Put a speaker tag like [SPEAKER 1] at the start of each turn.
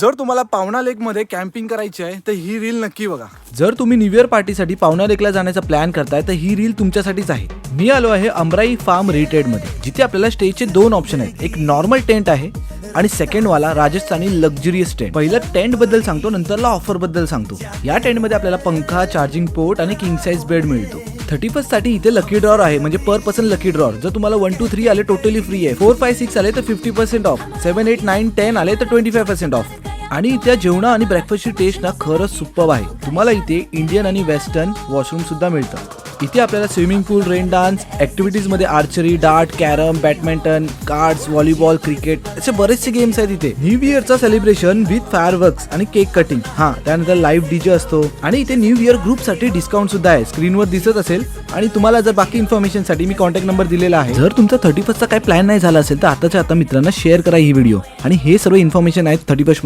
[SPEAKER 1] जर तुम्हाला पावना लेक मध्ये कॅम्पिंग करायची आहे तर ही रील नक्की बघा।
[SPEAKER 2] जर तुम्ही न्यू इयर पार्टीसाठी पावना लेकला जाण्याचा प्लॅन करताय तर ही रील तुमच्यासाठीच आहे। मी आलो आहे अमराई फार्म रिट्रीट मध्ये, जिथे आपल्याला स्टेचे दोन ऑप्शन आहेत, एक नॉर्मल टेंट आहे आणि सेकंड वाला राजस्थानी लक्झरियस टेंट। पहिलं टेंट बद्दल सांगतो, नंतरला ऑफर बद्दल सांगतो। या टेंट मध्ये आपल्याला पंखा, चार्जिंग पोर्ट आणि किंग साइज बेड मिळतो। 31 साठी इथे लकी ड्रॉ आहे, म्हणजे पर पर्सन लकी ड्रॉ। जर तुम्हाला 1 2 3 आले टोटली फ्री आहे, 4 5 6 आले तर 50% ऑफ, 7 8 9 10 आले तर 25% ऑफ। आणि इथे जेवणा आणि ब्रेकफास्टची टेस्ट ना खरंच सुपर्ब आहे। तुम्हाला इथे इंडियन आणि वेस्टर्न वॉशरूम सुद्धा मिळतात। इथे आपल्याला स्विमिंग पूल, रेन डान्स, ऍक्टिव्हिटीज मध्ये archery, dart, carrom, badminton, cards, volleyball, cricket असे बरेचसे गेम्स आहेत इथे। न्यू इयरचा सेलिब्रेशन विथ फायरवर्क्स आणि केक कटिंग, त्यानंतर लाईव्ह डीजे असतो आणि इथे न्यू इयर ग्रुप साठी डिस्काउंट सुद्धा आहे, स्क्रीनवर दिसत असेल। आणि तुम्हाला जर बाकी इन्फॉर्मेशन साठी मी कॉन्टॅक्ट नंबर दिलेला आहे। जर तुमचा 31st चा काही प्लॅन नाही झाला असेल तर आताच्या आता मित्रांना शेअर करा ही व्हिडिओ, आणि हे सर्व इन्फॉर्मेशन आहेत 31st